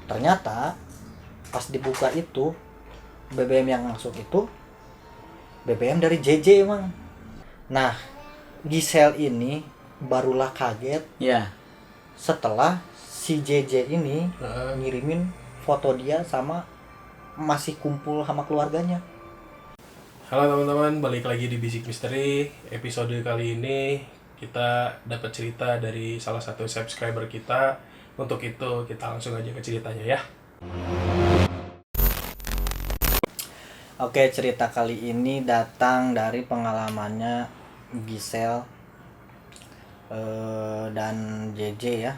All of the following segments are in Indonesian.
Ternyata pas dibuka itu BBM yang masuk itu BBM dari JJ emang. Nah, Giselle ini barulah kaget Ya. setelah si JJ ini ngirimin foto dia sama masih kumpul sama keluarganya. Halo teman-teman, balik lagi di Bisik Misteri. Episode kali ini kita dapat cerita dari salah satu subscriber kita. Untuk itu kita langsung aja ke ceritanya ya. Oke, cerita kali ini datang dari pengalamannya Giselle dan JJ ya.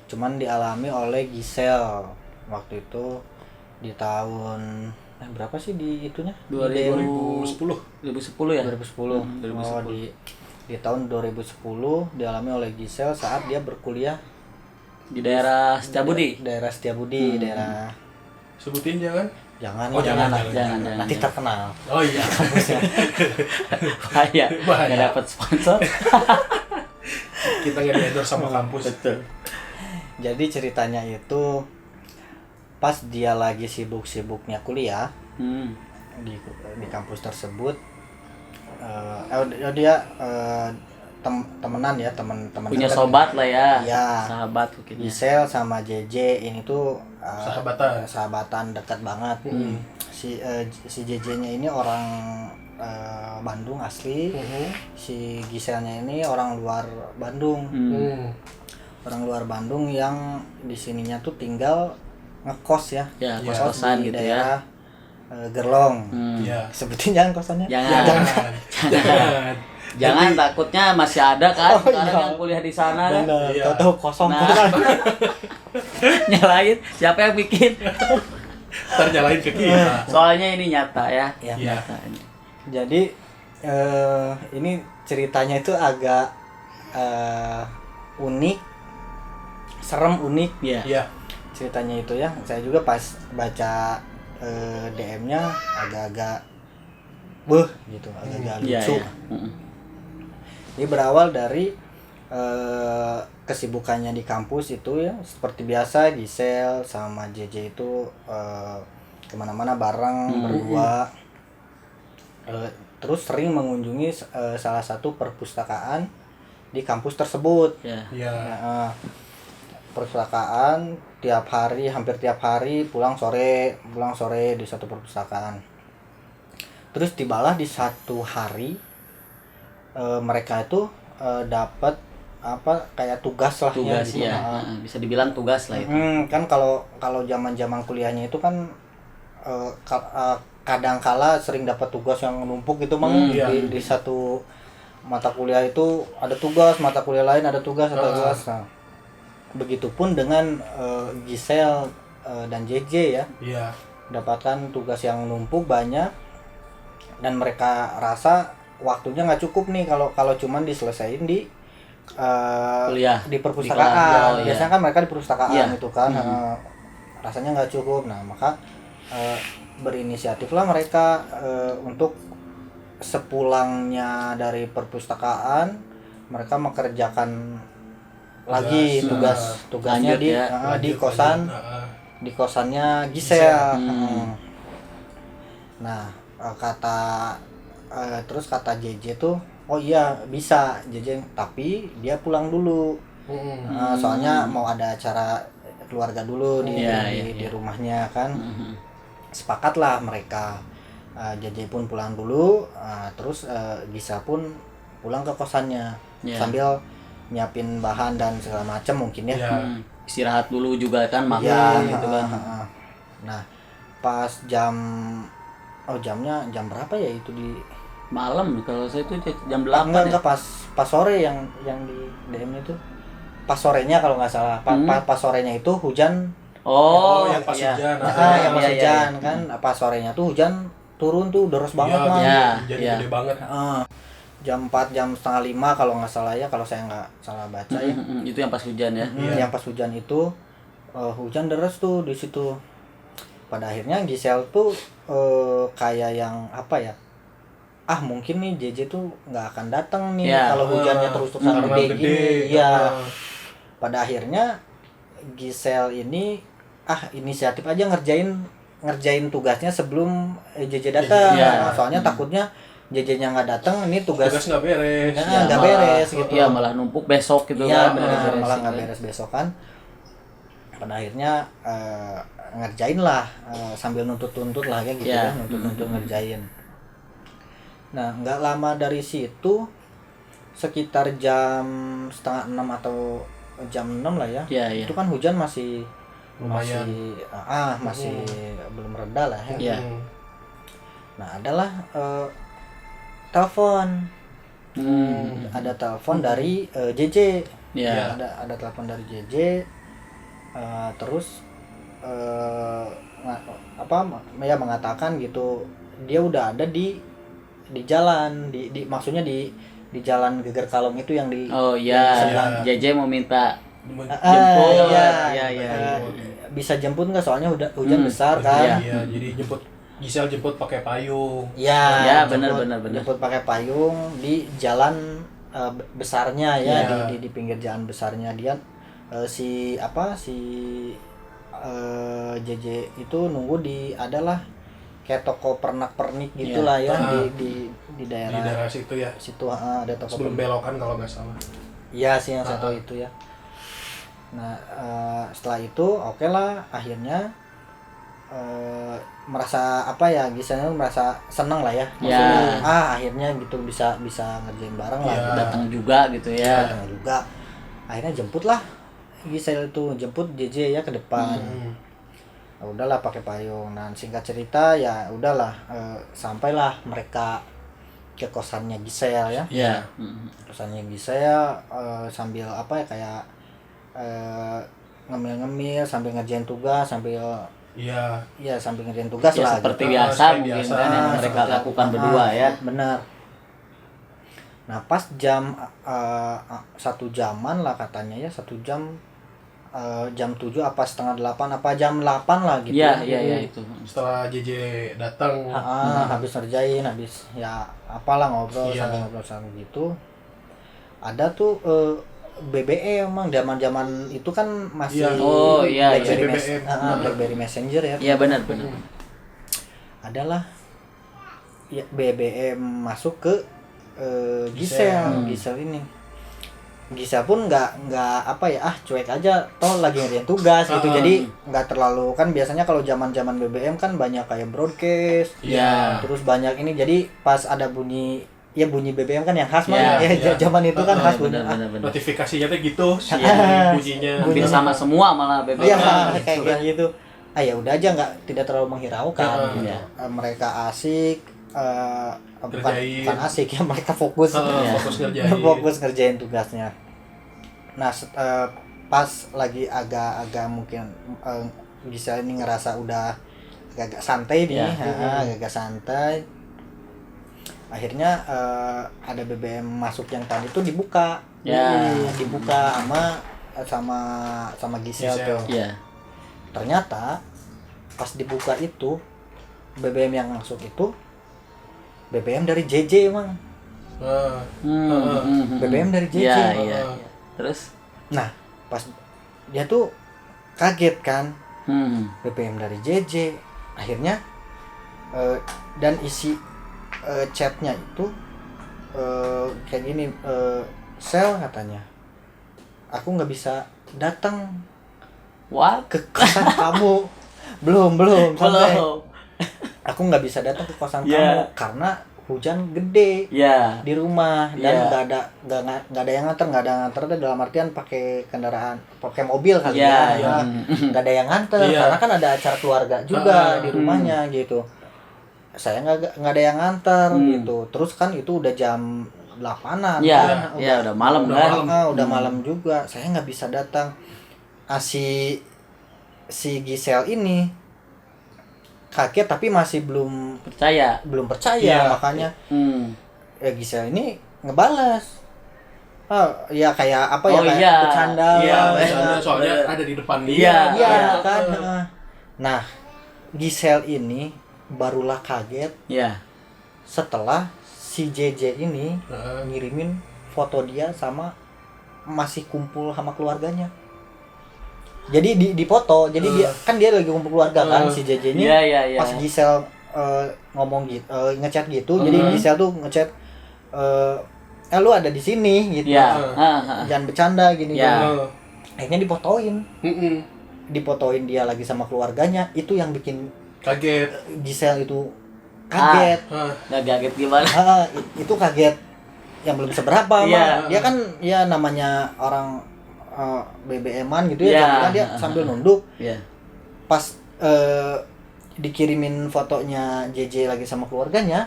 Cuman dialami oleh Giselle waktu itu di tahun berapa sih di itunya? 2010 ya? 2010. 2010. Oh, di tahun 2010 dialami oleh Giselle saat dia berkuliah Di daerah Setiabudi. Daerah Setiabudi, daerah Sebutin jangan. jangan Jangan. nanti terkenal. Oh iya. Bahaya. Bahaya. Nggak dapat sponsor. Kita nggak di-endorse sama kampus. Betul. Jadi ceritanya itu pas dia lagi sibuk-sibuknya kuliah di kampus tersebut, dia temenan ya, teman Punya dekat. sobat lah ya. Iya. Sahabat mungkin. Giselle sama JJ ini tuh sahabatan dekat banget. Si JJ-nya ini orang Bandung asli, si Giselle-nya ini orang luar Bandung. Orang luar Bandung yang di sininya tuh tinggal ngekos ya. Ya, Ngekos kos-kosan di gitu daerah Gerlong. Iya. Sebutin jangan kosannya. Jangan. Jangan, takutnya masih ada kan sekarang iya. yang kuliah di sana kan. Bener, Iya. tahu kosong Nah. kan. Nyalain siapa yang bikin? Ntar nyalain ke kita. Soalnya ini nyata ya. Ya. Iya. Nyata ini. Jadi ini ceritanya itu agak unik, serem unik. Iya. Iya. Ceritanya itu ya, saya juga pas baca DM-nya agak-agak gitu, agak-agak Iya, lucu. iya. Ini berawal dari kesibukannya di kampus itu ya, seperti biasa Giselle sama JJ itu kemana-mana bareng berdua. Terus sering mengunjungi salah satu perpustakaan di kampus tersebut. Iya. Iya. Nah, perpustakaan hampir tiap hari pulang sore di satu perpustakaan. Terus tibalah di satu hari mereka itu dapat kayak tugas lah Tugas gitu. ya. Bisa dibilang tugas lah itu. Kan kalau zaman kuliahnya itu kan kadang-kala sering dapat tugas yang numpuk gitu Mang. Iya. Di satu mata kuliah itu ada tugas, mata kuliah lain ada tugas. Nah, begitupun dengan Giselle dan JJ ya, Iya. dapatkan tugas yang numpuk banyak dan mereka rasa waktunya nggak cukup nih kalau cuman diselesain di Kuliah di perpustakaan. iya. Biasanya kan mereka di perpustakaan Iya. itu kan rasanya nggak cukup. Nah maka berinisiatiflah mereka untuk sepulangnya dari perpustakaan mereka mengerjakan lagi tugasnya Lanjut ya. di kosannya Giselle. Nah terus kata JJ tuh, oh iya bisa JJ, tapi dia pulang dulu. Soalnya mau ada acara keluarga dulu di rumahnya kan. Sepakatlah mereka. JJ pun pulang dulu, terus Giselle pun pulang ke kosannya sambil nyiapin bahan dan segala macam mungkin ya. Istirahat dulu juga kan, makan gitu kan. Nah pas jamnya jam berapa ya itu di Malam kalau saya itu jam 8 enggak pas sore yang di DM itu pas sorenya kalau nggak salah. Pas sorenya itu hujan. Yang pas iya. hujan. Yang pas hujan kan. Pas sorenya tuh hujan turun tuh deras banget Mang. Jadi gede banget. Jam 4, jam setengah 5 kalau nggak salah ya, kalau saya nggak salah baca ya. Itu yang pas hujan ya. Yang pas hujan itu hujan deras tuh di situ. Pada akhirnya Giselle tuh kayak yang apa ya? Mungkin nih JJ tuh nggak akan datang nih kalau hujannya terus-terusan gede gini. Iya. Pada akhirnya Giselle ini inisiatif aja ngerjain tugasnya sebelum JJ datang. Soalnya takutnya JJ-nya nggak datang, ini tugas nggak beres. Nggak beres gitu. Iya, malah numpuk besok gitu kan. Malah nggak beres besok kan. Pada akhirnya ngerjain lah sambil nuntut lah kayak gitu kan, nuntut ngerjain. Nah, nggak lama dari situ sekitar jam 5:30 atau jam 6 lah ya. Itu kan hujan masih lumayan, masih belum reda lah ya. Nah, adalah telepon. Ada telepon dari JJ. Ada telepon dari JJ. Terus mengatakan gitu, dia udah ada di jalan, maksudnya di jalan Geger Kalong itu yang di. JJ mau minta jemput. Bisa jemput nggak, soalnya hujan besar kan. Jadi Gisel jemput pakai payung. Benar. Jemput pakai payung di jalan besarnya di pinggir jalan besarnya dia. JJ itu nunggu adalah kayak toko pernak-pernik gitulah di daerah situ ya. Situ ada toko sebelum belokan kalau nggak salah. Iya sih, yang satu itu ya. Nah, setelah itu oke lah, akhirnya merasa Giselnya merasa senang lah ya. Maksudnya akhirnya gitu bisa ngerjain bareng lah. Datang juga gitu ya. Datang juga. Akhirnya jemput lah Gisel itu, jemput JJ ya ke depan. Nah, udahlah pakai payung. Nah, singkat cerita ya udahlah, sampailah mereka ke kosannya Gisel ya. Kosannya Gisel sambil kayak ngemil-ngemil sambil ngerjain tugas sambil sambil ngerjain tugas lah seperti gitu. biasa mungkin kan yang mereka lakukan berdua ya. Benar. Nah, pas jam 1 jaman lah katanya ya, 1 jam, jam 7 apa setengah 8 apa jam 8 lah gitu. Iya itu. Setelah JJ datang, habis ngerjain, habis ya apalah ngobrol sambil gitu. Ada tuh BBM emang zaman itu kan masih BlackBerry Messenger ya. Iya benar. Adalah ya BBM masuk ke Gisel ini. Gisel pun nggak cuek aja, toh lagi ngerjain tugas gitu. Jadi nggak terlalu, kan biasanya kalau zaman BBM kan banyak kayak broadcast, terus banyak ini, jadi pas ada bunyi BBM kan yang khas zaman itu kan khas bunyi. Notifikasinya tuh gitu, bunyinya hampir sama semua malah BBM. Kayak gitu. Ya udah aja, tidak terlalu menghiraukan. Mereka asik, bukan asik ya, mereka fokus ngerjain tugasnya. Nah, pas lagi agak mungkin Gisel ini ngerasa udah agak santai nih, agak santai. Akhirnya ada BBM masuk yang tadi tuh dibuka sama Gisel tuh. Ternyata pas dibuka itu BBM yang masuk itu BBM dari JJ emang. BBM dari JJ. Terus? Nah, pas dia tuh kaget kan. BBM dari JJ. Akhirnya dan isi chatnya itu kayak gini, Sel katanya, aku nggak bisa datang ke kosan kamu. belum sampai. Aku nggak bisa datang ke kosan kamu karena hujan gede di rumah dan nggak ada yang nganter dalam artian pakai kendaraan, pakai mobil kali nggak ada yang nganter karena kan ada acara keluarga juga di rumahnya gitu. Saya nggak ada yang nganter gitu. Terus kan itu udah jam 8-an kan, udah malam kan, udah malam juga. Saya nggak bisa datang. Si Gisel ini kaget tapi masih belum percaya makanya Gisel ini ngebalas kayak bercanda soalnya ada di depan dia kan. Nah, Gisel ini barulah kaget setelah si JJ ini ngirimin foto dia sama masih kumpul sama keluarganya. Jadi di foto, jadi dia lagi kumpul keluarga kan si JJ-nya. Iya. Pas Gisel ngomong gitu, ngechat gitu. Jadi Gisel tuh ngechat lu ada di sini gitu. Jangan bercanda gini. Akhirnya difotoin. Difotoin dia lagi sama keluarganya, itu yang bikin kaget. Gisel itu kaget. Nggak kaget gimana? Itu kaget yang belum seberapa. Dia kan ya namanya orang BBM-an gitu ya, dia sambil nunduk. Pas dikirimin fotonya JJ lagi sama keluarganya,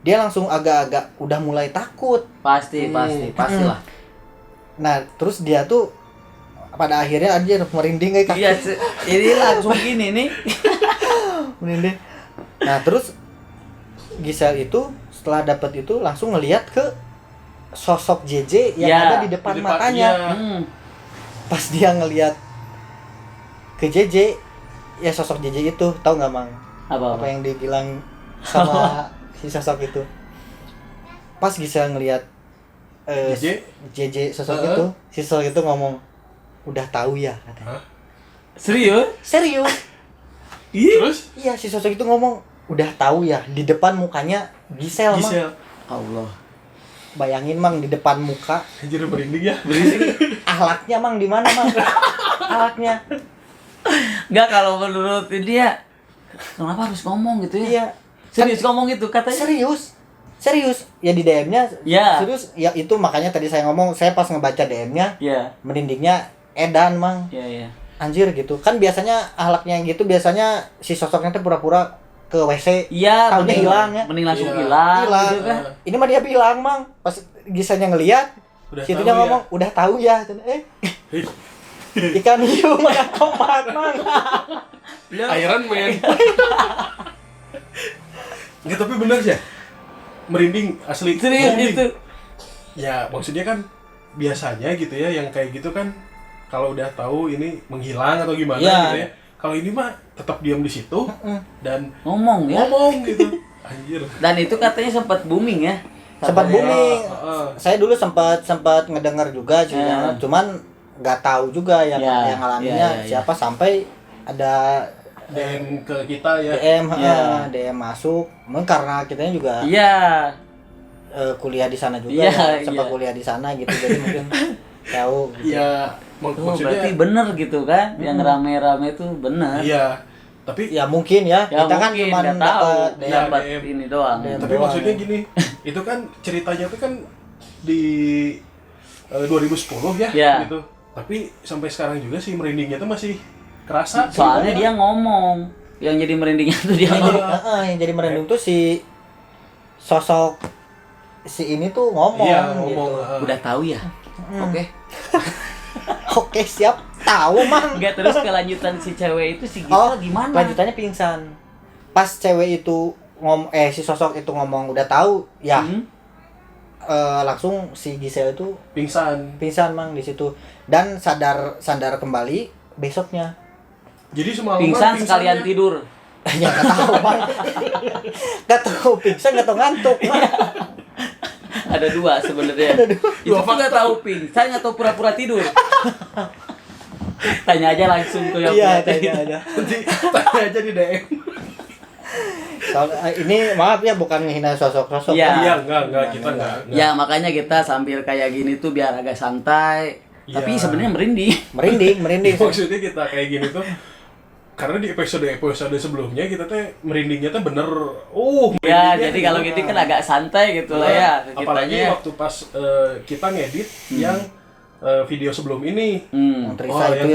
dia langsung agak-agak udah mulai takut. Pastilah. Nah, terus dia tuh pada akhirnya aja merinding kayak kaki. Iya, ini langsung gini nih. Merinding. Nah, terus Gisel itu setelah dapat itu langsung ngelihat ke sosok JJ yang ada di depan matanya. Pas dia ngelihat ke JJ, ya sosok JJ itu, tahu nggak Mang? Apa yang dibilang sama si sosok itu? Pas Gisel ngelihat JJ sosok itu, si sosok itu ngomong, udah tahu ya katanya. Serius? Terus? Iya, si sosok itu ngomong, udah tahu ya, di depan mukanya Gisel. Mang. Allah. Bayangin Mang, di depan muka. Anjir merinding ya. Ahlaknya Mang di mana Mang? Ahlaknya. Enggak, kalau menurut dia kenapa harus ngomong gitu ya? Iya. Serius ngomong gitu katanya. Serius. Ya di DM-nya. Serius. Ya itu makanya tadi saya ngomong, saya pas ngebaca DM-nya. Merindingnya edan Mang. Iya. Anjir gitu. Kan biasanya ahlaknya gitu, biasanya si sosoknya tuh pura-pura ke WC. Iya, tahunya hilang ya. Mending langsung hilang gitu kan. Ini mah dia bilang Mang. Pas Giselnya ngelihat, situnya ngomong, udah tahu ya. Ikan hiu mana tomat Mang. Iron Man. Nggak, tapi bener sih ya. Merinding asli. Serius itu. Ya maksudnya kan biasanya gitu ya, yang kayak gitu kan kalau udah tahu ini menghilang atau gimana gitu ya. Kalau ini mah tetap diam di situ dan ngomong gitu. Anjir. Dan itu katanya sempat booming ya. Sempat booming. Saya dulu sempat ngedengar juga ceritanya, cuman nggak tahu juga yang ngalaminnya siapa, sampai ada DM ke kita ya. DM masuk. Mungkin karena kitanya juga kuliah di sana juga, sempat kuliah di sana gitu, jadi mungkin tahu gitu. Iya, maksudnya berarti bener gitu kan, yang rame-rame itu bener. Iya, tapi ya mungkin kita kan cuma dapat ini doang. Tapi maksudnya gini, itu kan ceritanya itu kan di 2010 ya gitu. Tapi sampai sekarang juga sih merindingnya tuh masih kerasa. Soalnya dia ngomong, yang jadi merindingnya tuh dia yang jadi merinding tuh si sosok si ini tuh ngomong gitu. Udah tahu ya. Oke, siap. Tahu Mang. Enggak, terus kelanjutan si cewek itu si Gisel gimana? Lanjutannya pingsan. Pas cewek itu si sosok itu ngomong udah tahu ya. Langsung si Gisel itu pingsan Mang di situ, dan sadar kembali besoknya. Jadi semalam pingsan sekalian tidur. Ya nggak tahu Mang. Nggak tahu pingsan, nggak tahu ngantuk Mang. Ada dua sebenarnya. Itu nggak tahu pingsan, nggak tahu pura-pura tidur. Tanya aja langsung ke yang tanya aja di DM. Ini maaf ya, bukan menghina sosok-sosok. Iya, enggak, kita enggak. Ya makanya kita sambil kayak gini tuh biar agak santai. Tapi sebenarnya merinding. Maksudnya kita kayak gini tuh karena di episode sebelumnya kita teh merindingnya tuh bener. Ya, jadi kalau gitu kan agak santai gitu lah ya. Apalagi waktu pas kita ngedit yang video sebelum ini. Yang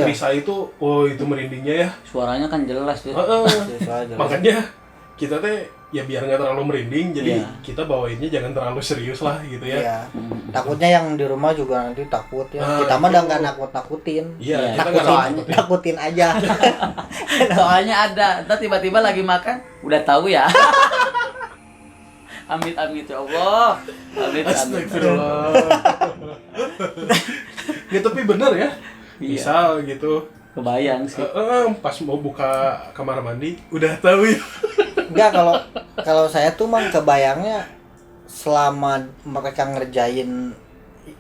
Trisa itu, itu merindingnya ya. Suaranya kan jelas tuh. Makanya kita teh ya biar nggak terlalu merinding, jadi kita bawainnya jangan terlalu serius lah gitu ya. Iya. Takutnya yang di rumah juga nanti takut ya. Kita mah udah nggak nakut-nakutin. Iya, nakutin aja. Soalnya ada, ntar tiba-tiba lagi makan, udah tahu ya. Amit ya Allah. Amit. Astagfirullah. Ya tapi bener ya. Misal gitu. Kebayang sih. Pas mau buka kamar mandi, udah tahu ya. Enggak, kalau saya tuh Mang kebayangnya selama mereka ngerjain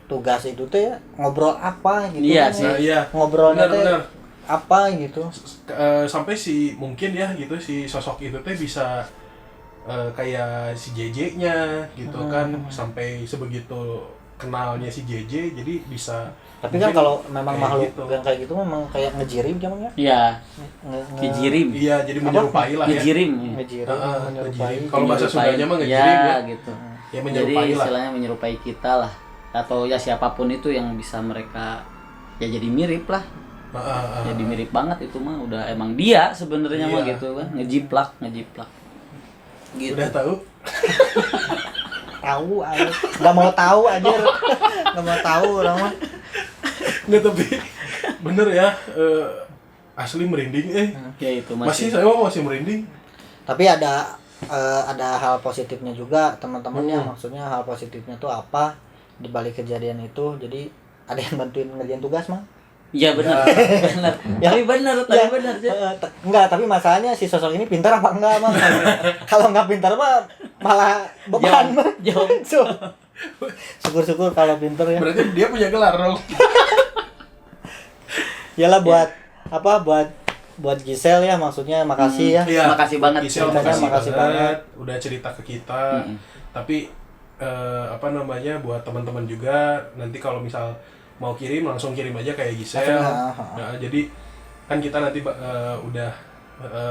tugas itu teh ngobrol apa gitu Iya kan sih. Nah, iya. ngobrolnya teh Benar. apa gitu. Sampai si mungkin ya gitu si sosok itu teh bisa kayak si JJ-nya gitu kan, sampai sebegitu kenalnya si JJ jadi bisa. Tapi kan kalau memang kayak makhluk gitu. yang kayak gitu memang kayak ngejirim jamnya. Iya. Ngejirim. Iya, jadi menyerupai lah ya. Ngejirim. Ngejirim, menyerupai. Ngejirim. Kalau bahasa Menyerupai. Sundanya mah ngejirim ya. gitu. Ya Jadi menyerupai lah. istilahnya menyerupai kita lah, atau ya siapapun itu yang bisa mereka ya jadi mirip lah. Jadi mirip banget itu mah udah emang dia sebenarnya mah Iya. gitu kan, ngejiplak. Gitu. Udah tahu? Tahu aja. Enggak mau tahu aja. Enggak mau tahu orang mah. Nggak, tapi bener ya, asli merinding Ya itu masih masih. saya masih merinding. Tapi ada hal positifnya juga teman-teman ya. Maksudnya hal positifnya tuh apa di balik kejadian itu. Jadi ada yang bantuin ngerjain tugas mah. Iya benar. Benar. Ya. Tapi benar. Enggak, tapi masalahnya si sosok ini pintar apa enggak mah? Kalau enggak pintar mah malah beban mah. Jom. Syukur-syukur kalau pintar ya. Berarti dia punya gelar dong. Yalah buat Giselle ya, maksudnya makasih ya. Iya. Makasih banget. Giselle, Ceritanya makasih makasih banget banget. udah cerita ke kita. Tapi apa namanya, buat teman-teman juga nanti kalau misal mau kirim langsung kirim aja kayak Giselle. Nah, jadi kan kita nanti udah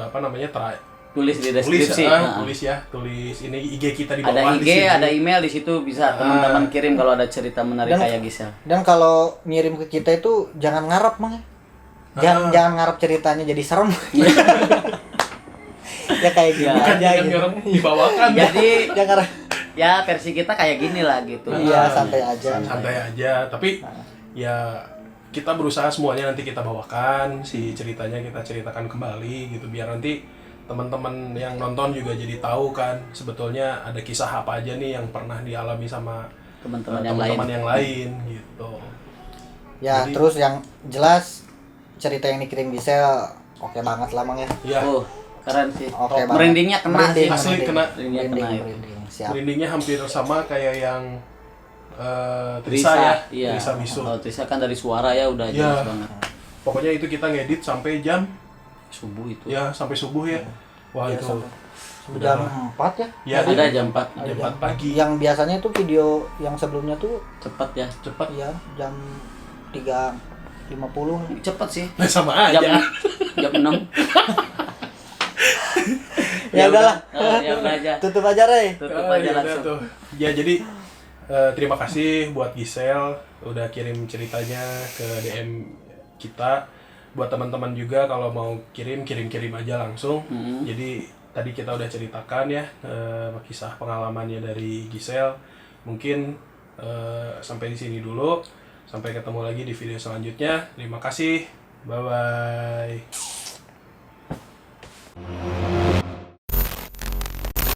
apa namanya Tulis di deskripsi. tulis ini IG kita di bawah. Ada di IG, sini. ada email di situ bisa teman-teman kirim kalau ada cerita menarik kayak Giselle. Dan kalau ngirim ke kita itu jangan ngarep mah. Jangan ngarep ceritanya jadi serem. Ya kayak gini Bukan aja jangan gitu. ngarep dibawakan. Jadi Jangan ya versi kita kayak gini lah gitu. iya santai aja. Santai aja, tapi ya kita berusaha semuanya nanti kita bawakan, si ceritanya kita ceritakan kembali gitu, biar nanti teman-teman yang nonton juga jadi tahu kan sebetulnya ada kisah apa aja nih yang pernah dialami sama Teman-teman yang lain gitu. Ya, Jadi- terus yang jelas cerita yang dikirim Giselle oke banget lah Mang ya. Ya, Keren sih. Oke banget. Merindingnya kena sih. Asli kena. Merindingnya kena itu. Merinding. Siap. merindingnya hampir sama kayak yang Trisa ya, Iya. Trisa Bisu. Kalau Trisa kan dari suara ya udah Iya. jelas banget. Pokoknya itu kita ngedit sampai jam Subuh itu. ya sampai subuh ya. Wah Ya, itu sampai jam 4 ya. ya Ada jam 4. jam 4 pagi. Yang biasanya tuh video yang sebelumnya tuh Cepat ya. Cepat. ya jam 3.50. Cepet sih. Nah, sama aja. Jam 6. Ya udahlah. Ya udah aja. Tutup aja, Rey. Tutup Ah, aja ya udah langsung. tuh. Ya jadi terima kasih buat Giselle udah kirim ceritanya ke DM kita. Buat teman-teman juga kalau mau kirim aja langsung. Jadi tadi kita udah ceritakan ya kisah pengalamannya dari Giselle. Mungkin sampai di sini dulu. Sampai ketemu lagi di video selanjutnya. Terima kasih. Bye bye.